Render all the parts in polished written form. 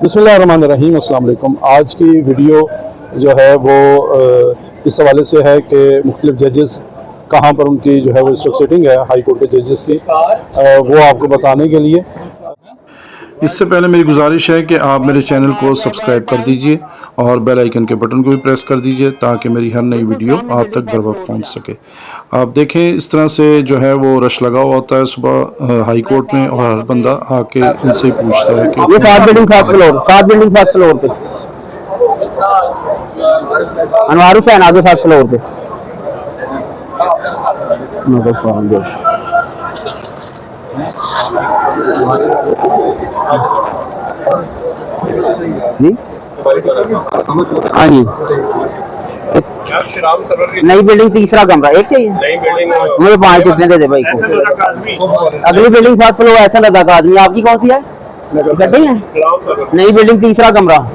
बिस्मिल्लाहिर्रहमानिर्रहीम, अस्सलाम वालेकुम। आज की वीडियो जो है वो इस हवाले से है कि मुख्तलिफ जजेस कहाँ पर उनकी जो है वो इस वक्त सिटिंग है हाई कोर्ट के जजेस की, वो आपको बताने के लिए। इससे पहले मेरी गुजारिश है कि आप मेरे चैनल को सब्सक्राइब कर दीजिए और बेल आइकन के बटन को भी प्रेस कर दीजिए ताकि मेरी हर नई वीडियो आप तक बर वक्त पहुँच सके। आप देखें इस तरह से जो है वो रश लगा हुआ होता है सुबह हाई कोर्ट में, और हर बंदा आके इनसे पूछता है कि ये सात बिल्डिंग फर्स्ट फ्लोर पे अनवार हुसैन आगे फर्स्ट फ्लोर पे। जी हाँ जी, नई बिल्डिंग तीसरा कमरा एक चाहिए मुझे 5 कितने दे दे भाई को। अगली बिल्डिंग फर्स्ट फ्लोर ऐसा लगा का आदमी। आपकी कौन सी है? गड्डी है। नई बिल्डिंग तीसरा कमरा।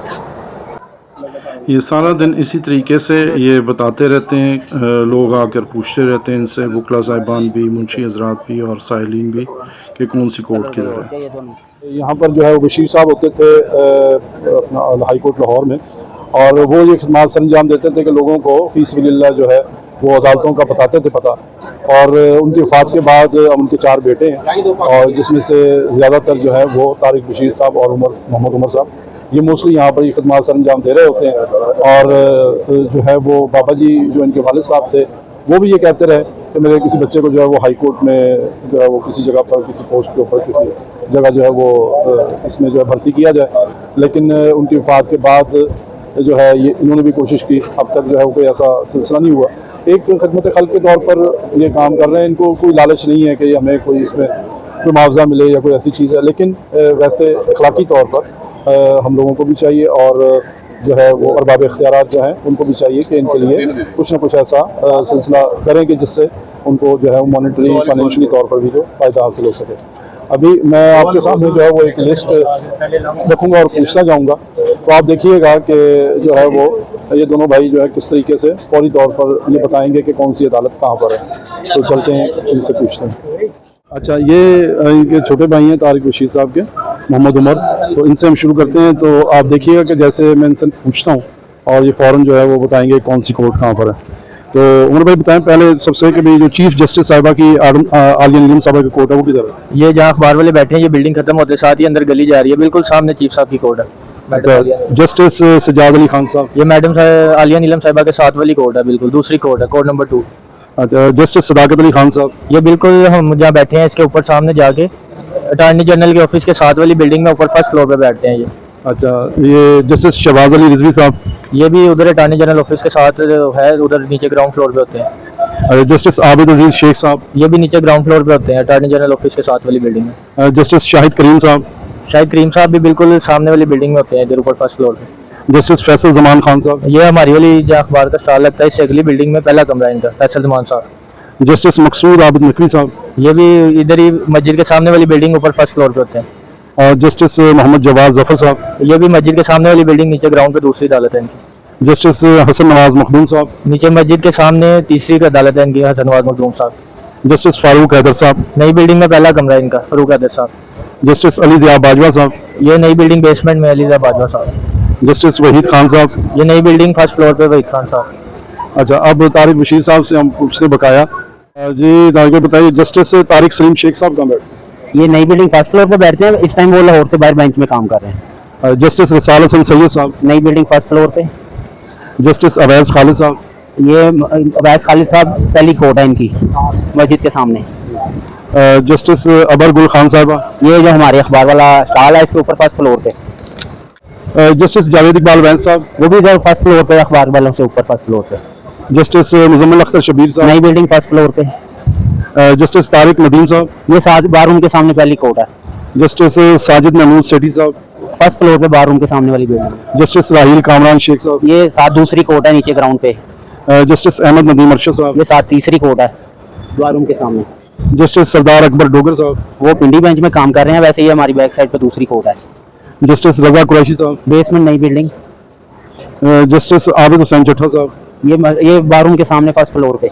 ये सारा दिन इसी तरीके से ये बताते रहते हैं, लोग आकर पूछते रहते हैं इनसे, वकला साहिबान भी, मुंशी हजरात भी और साइलिन भी, कि कौन सी कोर्ट किधर है। यहाँ पर जो है वो बशीर साहब होते थे अपना हाई कोर्ट लाहौर में, और वो ये खिदमत सर अंजाम देते थे कि लोगों को फी सबिलिल्लाह जो है वो अदालतों का बताते थे पता। और उनकी वफ़ात के बाद उनके 4 बेटे हैं, और जिसमें से ज़्यादातर जो है वो तारिक बशीर साहब और मोहम्मद उमर साहब, ये मोस्टली यहाँ पर ये खिदमत सर अंजाम दे रहे होते हैं। और जो है वो बाबा जी जो इनके वालिद साहब थे, वो भी ये कहते रहे कि मेरे किसी बच्चे को जो है वो हाई कोर्ट में जो है वो किसी जगह पर, किसी पोस्ट के ऊपर, किसी जगह जो है वो इसमें जो है भर्ती किया जाए। लेकिन उनकी वफ़ात के बाद जो है ये इन्होंने भी कोशिश की, अब तक जो है वो कोई ऐसा सिलसिला नहीं हुआ। एक खिदमत खल्क़ के तौर पर ये काम कर रहे हैं, इनको कोई लालच नहीं है कि हमें कोई इसमें कोई मुआवजा मिले या कोई ऐसी चीज़ है। लेकिन वैसे अखलाकी तौर पर हम लोगों को भी चाहिए, और जो है वो अरबाब इख्तियारात जो हैं उनको भी चाहिए कि इनके लिए कुछ ना कुछ ऐसा सिलसिला करें कि जिससे उनको जो है वो मॉनेटरी फाइनेंशियली तौर पर भी जो फ़ायदा हासिल हो सके। अभी मैं आपके सामने जो है वो एक लिस्ट रखूँगा और पूछता जाऊँगा, तो आप देखिएगा कि जो है वो ये दोनों भाई जो है किस तरीके से फौरी तौर पर ये बताएंगे कि कौन सी अदालत कहाँ पर है। तो चलते हैं इनसे पूछते हैं। अच्छा, ये इनके छोटे भाई हैं तारिक बशीर साहब के, मोहम्मद उमर, तो इनसे हम शुरू करते हैं। तो आप देखिएगा कि जैसे मैं इनसे पूछता हूँ और ये फ़ौरन जो है वो बताएंगे कौन सी कोर्ट कहाँ पर है। तो उमर भाई बताएं पहले सबसे कि भाई जो चीफ जस्टिस साहिबा की आलिया नीलम साहिबा की कोर्ट है वो किधर है? ये जहाँ अखबार वाले बैठे हैं, ये बिल्डिंग खत्म होते साथ ही अंदर गली जा रही है, बिल्कुल सामने चीफ साहब की कोर्ट है। जस्टिस सजाद अली खान साहब, ये मैडम आलिया नीलम साहिबा के साथ वाली कोर्ट है, बिल्कुल दूसरी कोर्ट है, कोर्ट नंबर 2। अच्छा, जस्टिस सदाकत अली खान साहब, ये बिल्कुल हम जहाँ बैठे हैं इसके ऊपर सामने जाके अटॉर्नी जनरल के ऑफिस के साथ वाली बिल्डिंग में ऊपर फर्स्ट फ्लोर पे बैठते हैं ये। अच्छा, ये जस्टिस शहबाज अली रिजवी साहब, ये भी उधर अटॉर्नी जनरल ऑफिस के साथ है, उधर नीचे ग्राउंड फ्लोर पे होते हैं। जस्टिस आबिद अजीज शेख साहब, ये भी नीचे ग्राउंड फ्लोर पे होते हैं, अटॉर्नी जनरल ऑफिस के साथ वाली बिल्डिंग में। जस्टिस शाहिद करीम साहब, शाहिद करीम साहब भी बिल्कुल सामने वाली बिल्डिंग में होते हैं, इधर ऊपर फर्स्ट फ्लोर पे। जस्टिस फैसल जमान खान साहब, ये हमारी वाली जहाँ अखबार का स्टॉल लगता है इससे अगली बिल्डिंग में पहला कमरा है इनका, फैसल जमान साहब। जस्टिस मकसूद आबिद नकवी साहब, ये भी इधर ही मस्जिद के सामने वाली बिल्डिंग ऊपर फर्स्ट फ्लोर पे होते हैं। और जस्टिस मोहम्मद जवाद जफर साहब, ये भी मस्जिद के सामने वाली बिल्डिंग, नीचे ग्राउंड पे दूसरी अदालत है इनकी। जस्टिस हसन नवाज मखदूम साहब, नीचे मस्जिद के सामने तीसरी अदालत है इनकी, हसन नवाज मखदूम साहब। जस्टिस फारूक हैदर साहब, नई बिल्डिंग में पहला कमरा है इनका, फारूक हैदर साहब। जस्टिस अली ज़िया बाजवा साहब, ये नई बिल्डिंग बेसमेंट में अली ज़िया बाजवा साहब। जस्टिस वहीद खान साहब, ये नई बिल्डिंग फर्स्ट फ्लोर पे वहीद खान साहब। अच्छा, अब तारिक बशीर साहब से हम पूछते बकाया। जी तारिक बताइए, जस्टिस तारिक सलीम शेख साहब कहाँ बैठे? ये नई बिल्डिंग फर्स्ट फ्लोर पे बैठते हैं, इस टाइम वो लाहौर से बाहर बेंच में काम कर रहे हैं। जस्टिस रसाल हसन सैयद साहब, नई बिल्डिंग फर्स्ट फ्लोर पे। जस्टिस अवैस खालिद साहब, ये अवैस खालिद साहब पहली कोर्ट है इनकी, मस्जिद के सामने। जस्टिस अबर गुल खान साहबा, ये जो हमारे अखबार वाला स्टॉल है इसके ऊपर फर्स्ट फ्लोर पे। जस्टिस जावेद इकबाल वैन साहब, वो भी इधर फर्स्ट फ्लोर पे, अखबार वालों से ऊपर फर्स्ट फ्लोर पे। जस्टिस मुजम्मिल अख्तर शबीर साहब, नई बिल्डिंग फर्स्ट फ्लोर पे। जस्टिस तारिक नदीम साहब, ये साथ बाथरूम के सामने पहली कोर्ट है। जस्टिस साजिद महमूद सेठी साहब, फर्स्ट फ्लोर पे बाथरूम के सामने वाली बिल्डिंग। जस्टिस राहील कामरान शेख साहब, ये साथ दूसरी कोर्ट है नीचे ग्राउंड पे। जस्टिस अहमद नदीम अरशद साहब, ये साथ तीसरी कोर्ट है बाथरूम के सामने। जस्टिस सरदार अकबर डोगर साहब, वो पिंडी बेंच में काम कर रहे हैं, वैसे ये हमारी बैक साइड पे दूसरी कोर्ट है। जस्टिस रजा कुरैशी साहब, बेसमेंट नई बिल्डिंग। जस्टिस आबिद हुसैन चट्ठा साहब, ये बाथरूम के सामने फर्स्ट फ्लोर पे।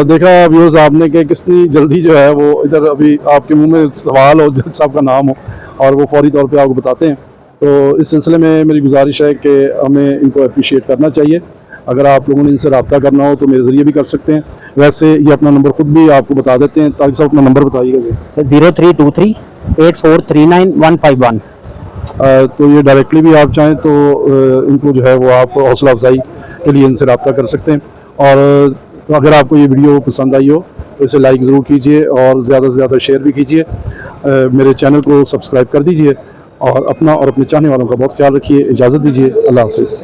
देखा व्यूज़ आपने कि कितनी जल्दी जो है वो इधर अभी आपके मुंह में सवाल हो, जज साहब का नाम हो और वो फौरी तौर पे आपको बताते हैं। तो इस सिलसिले में मेरी गुजारिश है कि हमें इनको अप्रिशिएट करना चाहिए। अगर आप लोगों ने इनसे रब्ता करना हो तो मेरे ज़रिए भी कर सकते हैं। वैसे ये अपना नंबर खुद भी आपको बता देते हैं, ताकि साहब अपना नंबर बताइएगा। 032384395151। तो ये डायरेक्टली भी आप चाहें तो इनको जो है वो आप हौसला अफजाई के लिए इनसे रब्ता कर सकते हैं। और अगर आपको ये वीडियो पसंद आई हो तो इसे लाइक ज़रूर कीजिए और ज़्यादा से ज़्यादा शेयर भी कीजिए। मेरे चैनल को सब्सक्राइब कर दीजिए और अपना और अपने चाहने वालों का बहुत ख्याल रखिए। इजाज़त दीजिए। अल्लाह हाफ़िज़।